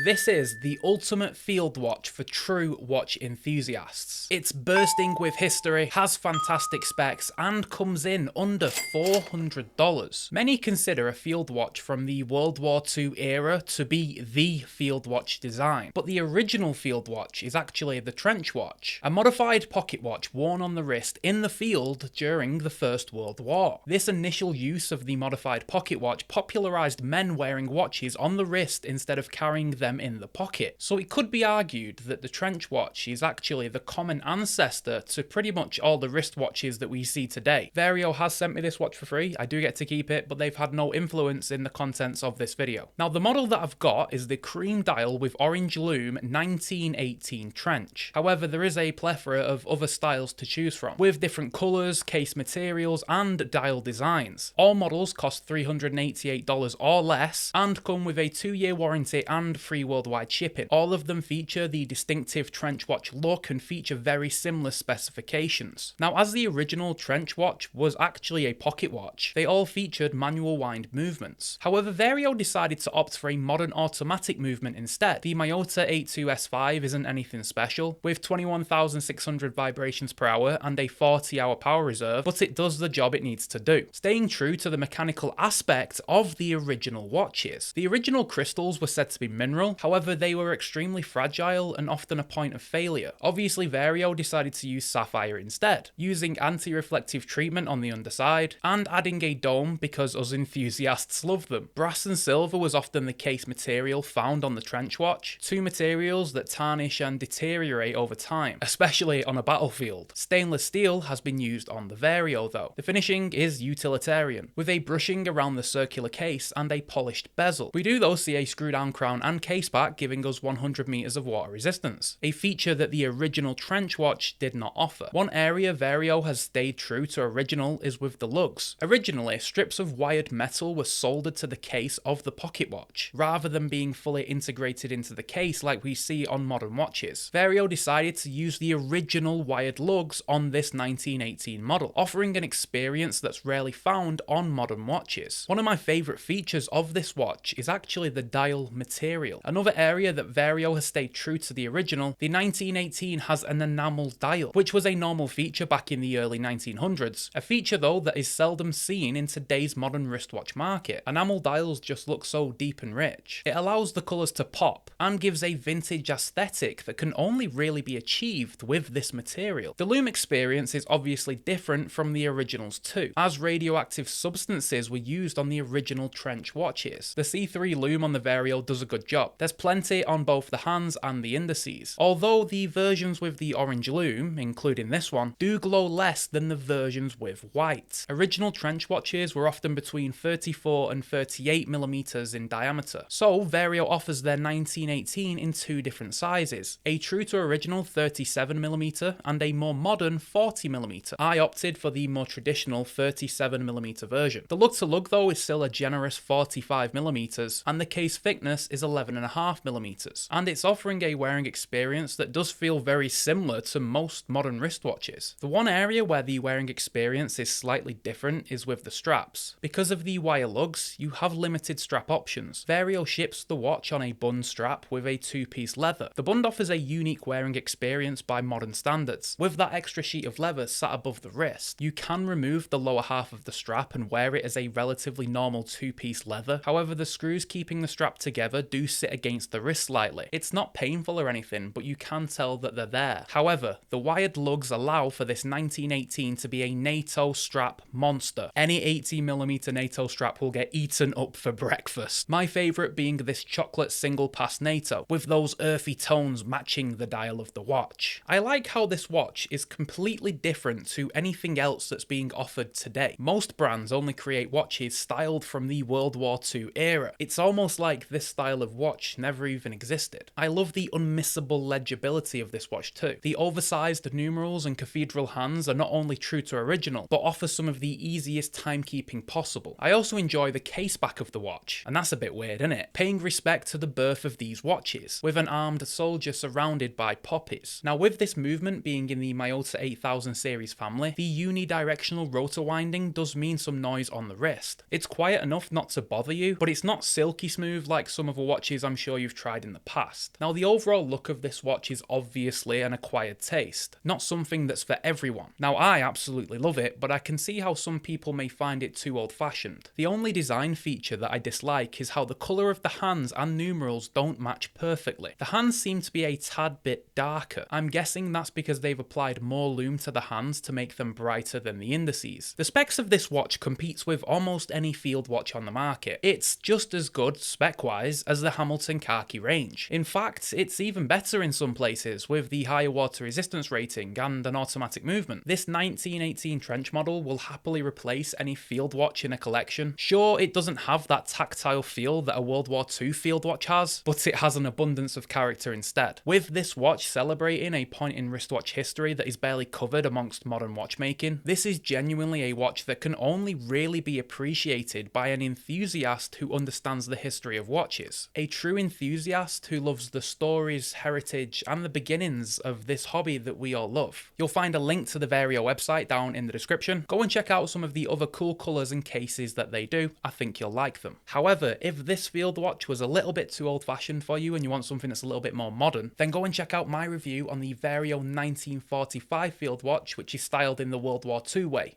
This is the ultimate field watch for true watch enthusiasts. It's bursting with history, has fantastic specs, and comes in under $400. Many consider a field watch from the World War II era to be the field watch design, but the original field watch is actually the trench watch, a modified pocket watch worn on the wrist in the field during the First World War. This initial use of the modified pocket watch popularized men wearing watches on the wrist instead of carrying them in the pocket. So it could be argued that the trench watch is actually the common ancestor to pretty much all the wristwatches that we see today. Vario has sent me this watch for free. I do get to keep it, but they've had no influence in the contents of this video. Now, the model that I've got is the cream dial with orange lume 1918 trench. However, there is a plethora of other styles to choose from, with different colours, case materials, and dial designs. All models cost $388 or less, and come with a 2-year warranty and free worldwide shipping. All of them feature the distinctive trench watch look and feature very similar specifications. Now, as the original trench watch was actually a pocket watch, they all featured manual wind movements. However, Vario decided to opt for a modern automatic movement instead. The Miyota 82S5 isn't anything special, with 21,600 vibrations per hour and a 40-hour power reserve, but it does the job it needs to do, staying true to the mechanical aspect of the original watches. The original crystals were said to be mineral, however they were extremely fragile and often a point of failure. Obviously, Vario decided to use sapphire instead, using anti-reflective treatment on the underside and adding a dome because us enthusiasts love them. Brass and silver was often the case material found on the trench watch, two materials that tarnish and deteriorate over time, especially on a battlefield. Stainless steel has been used on the Vario though. The finishing is utilitarian, with a brushing around the circular case and a polished bezel. We do though see a screw down crown and case back giving us 100 meters of water resistance, a feature that the original trench watch did not offer. One area Vario has stayed true to original is with the lugs. Originally, strips of wired metal were soldered to the case of the pocket watch, rather than being fully integrated into the case like we see on modern watches. Vario decided to use the original wired lugs on this 1918 model, offering an experience that's rarely found on modern watches. One of my favourite features of this watch is actually the dial material. Another area that Vario has stayed true to the original, the 1918 has an enamel dial, which was a normal feature back in the early 1900s. A feature though that is seldom seen in today's modern wristwatch market. Enamel dials just look so deep and rich. It allows the colours to pop and gives a vintage aesthetic that can only really be achieved with this material. The lume experience is obviously different from the originals too, as radioactive substances were used on the original trench watches. The C3 lume on the Vario does a good job. There's plenty on both the hands and the indices, although the versions with the orange lume, including this one, do glow less than the versions with white. Original trench watches were often between 34 and 38 millimeters in diameter, so Vario offers their 1918 in two different sizes, a true to original 37 millimeter and a more modern 40 millimeter. I opted for the more traditional 37 millimeter version. The lug to lug though is still a generous 45 millimeters, and the case thickness is 11.5 millimeters, and it's offering a wearing experience that does feel very similar to most modern wristwatches. The one area where the wearing experience is slightly different is with the straps. Because of the wire lugs, you have limited strap options. Vario ships the watch on a bund strap with a 2-piece leather. The bund offers a unique wearing experience by modern standards. With that extra sheet of leather sat above the wrist, you can remove the lower half of the strap and wear it as a relatively normal 2-piece leather. However, the screws keeping the strap together do sit against the wrist slightly. It's not painful or anything, but you can tell that they're there. However, the wired lugs allow for this 1918 to be a NATO strap monster. Any 80mm NATO strap will get eaten up for breakfast. My favourite being this chocolate single pass NATO, with those earthy tones matching the dial of the watch. I like how this watch is completely different to anything else that's being offered today. Most brands only create watches styled from the World War II era. It's almost like this style of watch never even existed. I love the unmissable legibility of this watch too. The oversized numerals and cathedral hands are not only true to original, but offer some of the easiest timekeeping possible. I also enjoy the case back of the watch, and that's a bit weird, isn't it? Paying respect to the birth of these watches, with an armed soldier surrounded by poppies. Now, with this movement being in the Miyota 8000 series family, the unidirectional rotor winding does mean some noise on the wrist. It's quiet enough not to bother you, but it's not silky smooth like some other watches I'm sure you've tried in the past. Now, the overall look of this watch is obviously an acquired taste, not something that's for everyone. Now, I absolutely love it, but I can see how some people may find it too old-fashioned. The only design feature that I dislike is how the colour of the hands and numerals don't match perfectly. The hands seem to be a tad bit darker. I'm guessing that's because they've applied more lume to the hands to make them brighter than the indices. The specs of this watch competes with almost any field watch on the market. It's just as good, spec-wise, as the Hamilton Khaki range. In fact, it's even better in some places, with the higher water resistance rating and an automatic movement. This 1918 trench model will happily replace any field watch in a collection. Sure, it doesn't have that tactile feel that a World War II field watch has, but it has an abundance of character instead. With this watch celebrating a point in wristwatch history that is barely covered amongst modern watchmaking, this is genuinely a watch that can only really be appreciated by an enthusiast who understands the history of watches. A true enthusiast who loves the stories, heritage, and the beginnings of this hobby that we all love. You'll find a link to the Vario website down in the description. Go and check out some of the other cool colours and cases that they do. I think you'll like them. However, if this field watch was a little bit too old-fashioned for you and you want something that's a little bit more modern, then go and check out my review on the Vario 1945 field watch, which is styled in the World War II way.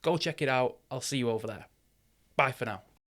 Go check it out. I'll see you over there. Bye for now.